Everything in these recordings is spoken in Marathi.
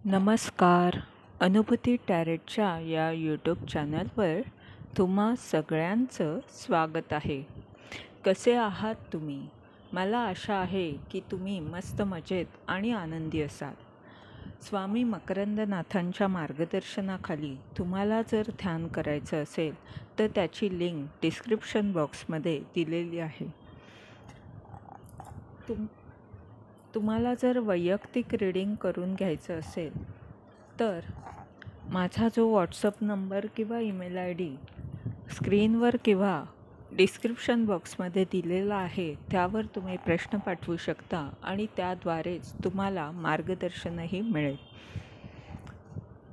नमस्कार. अनुभूती टॅरेटच्या या यूट्यूब चॅनलवर तुम्हा सगळ्यांचं स्वागत आहे. कसे आहात तुम्ही? मला आशा आहे की तुम्ही मस्त मजेत आणि आनंदी असाल. स्वामी मकरंदनाथांच्या मार्गदर्शनाखाली तुम्हाला जर ध्यान करायचं असेल तर त्याची लिंक डिस्क्रिप्शन बॉक्समध्ये दिलेली आहे. तुम्हाला जर वैयक्तिक रीडिंग करून घ्यायचं असेल तर माझा जो व्हॉट्सअप नंबर किंवा ईमेल ID स्क्रीनवर किंवा डिस्क्रिप्शन बॉक्समध्ये दिलेला आहे त्यावर तुम्ही प्रश्न पाठवू शकता आणि त्याद्वारेच तुम्हाला मार्गदर्शनही मिळेल.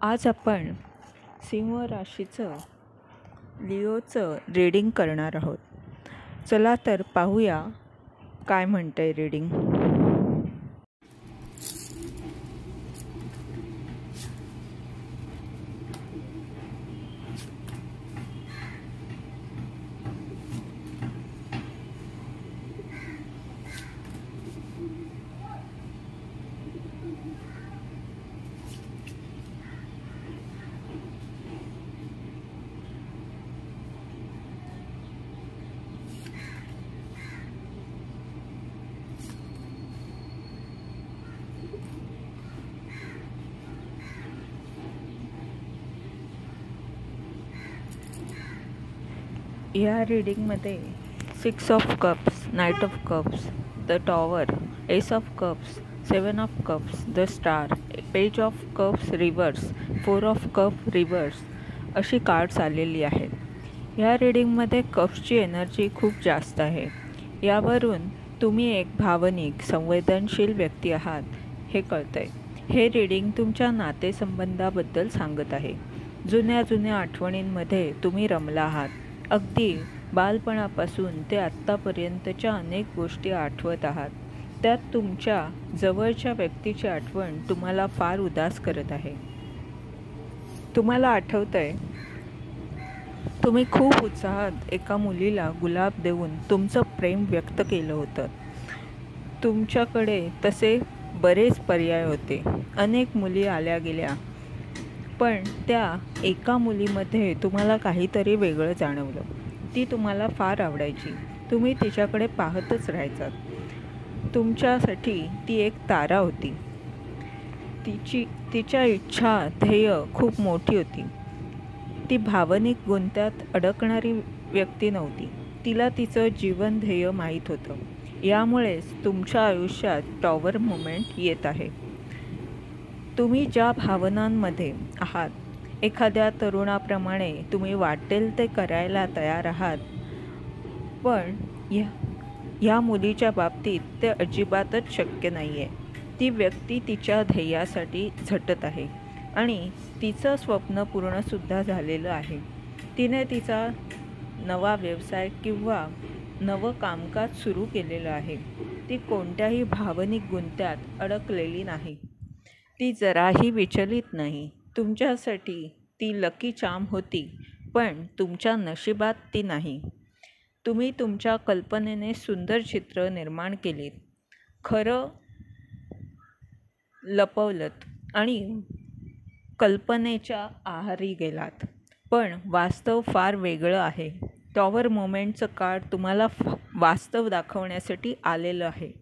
आज आपण सिंह राशीचं लिओचं रीडिंग करणार आहोत. चला तर पाहूया काय म्हणतंय रीडिंग. या रीडिंगमध्ये 6 of cups, night of cups, the tower, S of cups, 7 of cups, the star, page of cups reverse, 4 of cup reverse अशी कार्ड्स आलेली आहेत. ह्या रीडिंगमध्ये कप्सची एनर्जी खूप जास्त आहे. यावरून तुम्ही एक भावनिक संवेदनशील व्यक्ती आहात हे कळतंय. हे रीडिंग तुमच्या नातेसंबंधाबद्दल सांगत आहे. जुन्या आठवणींमध्ये तुम्ही रमला आहात. अगदी बालपणापासून ते आत्तापर्यंतच्या अनेक गोष्टी आठवत आहात. त्यात तुमच्या जवळच्या व्यक्तीची आठवण तुम्हाला फार उदास करत आहे. तुम्हाला आठवतंय तुम्ही खूप उत्साहात एका मुलीला गुलाब देऊन तुमचं प्रेम व्यक्त केलं होतं. तुमच्याकडे तसे बरेच पर्याय होते. अनेक मुली आल्या गेल्या, पण त्या एका मुलीमध्ये तुम्हाला काहीतरी वेगळं जाणवलं. ती तुम्हाला फार आवडायची. तुम्ही तिच्याकडे पाहतच राहायचात. तुमच्यासाठी ती एक तारा होती. तिच्या इच्छा, ध्येय खूप मोठी होती. ती भावनिक गुंत्यात अडकणारी व्यक्ती नव्हती. तिला तिचं जीवन ध्येय माहीत होतं. यामुळेच तुमच्या आयुष्यात टॉवर मोमेंट येत आहे. तुम्ही ज्या भावनांमध्ये आहात, एखाद्या तरुणाप्रमाणे तुम्ही वाटेल ते करायला तयार आहात, पण ह्या मुलीच्या बाबतीत ते अजिबातच शक्य नाही आहे. ती व्यक्ती तिच्या ध्येयासाठी झटत आहे आणि तिचं स्वप्न पूर्णसुद्धा झालेलं आहे. तिने तिचा नवा व्यवसाय किंवा नवं कामकाज सुरू केलेलं आहे. ती कोणत्याही भावनिक गुंत्यात अडकलेली नाही. ती जराही विचलित नाही. तुमच्यासाठी ती लकी चार्म होती, पण तुमच्या नशिबात ती नाही. तुम्ही तुमच्या कल्पनेने सुंदर चित्र निर्माण केलीत, खरं लपवलंत आणि कल्पनेच्या आहारी गेलात, पण वास्तव फार वेगळं आहे. टॉवर मोमेंटचं कार्ड तुम्हाला वास्तव दाखवण्यासाठी आलेलं आहे.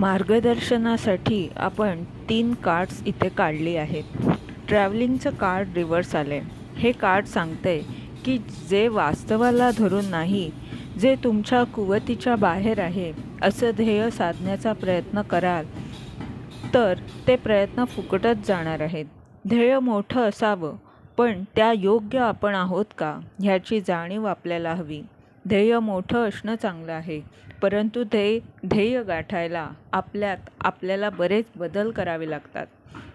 मार्गदर्शनासाठी आपण 3 कार्ड्स इथे काढली आहेत. ट्रॅव्हलिंगचं कार्ड रिव्हर्स आले. हे कार्ड सांगतंय की जे वास्तवाला धरून नाही, जे तुमच्या कुवतीच्या बाहेर आहे असं ध्येय साधण्याचा प्रयत्न कराल तर ते प्रयत्न फुकटच जाणार आहेत. ध्येय मोठं असावं, पण त्या योग्य आपण आहोत का ह्याची जाणीव आपल्याला हवी. ध्येय मोठं असणं चांगलं आहे, परंतु ध्येय गाठायला आपल्याला बरेच बदल करावे लागतात.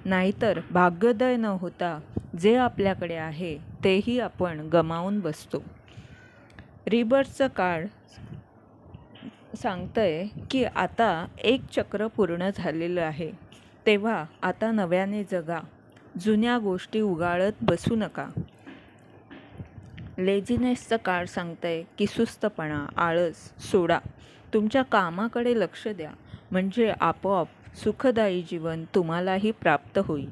नाहीतर भाग्योदय न होता जे आपल्याकडे आहे तेही आपण गमावून बसतो. रिबर्सचं कार्ड सांगतंय की आता एक चक्र पूर्ण झालेलं आहे, तेव्हा आता नव्याने जगा. जुन्या गोष्टी उगाळत बसू नका. लेझीनेसचं कार्ड सांगतंय की सुस्तपणा, आळस सोडा. तुमच्या कामाकडे लक्ष द्या, म्हणजे आपोआप सुखदायी जीवन तुम्हालाही प्राप्त होईल.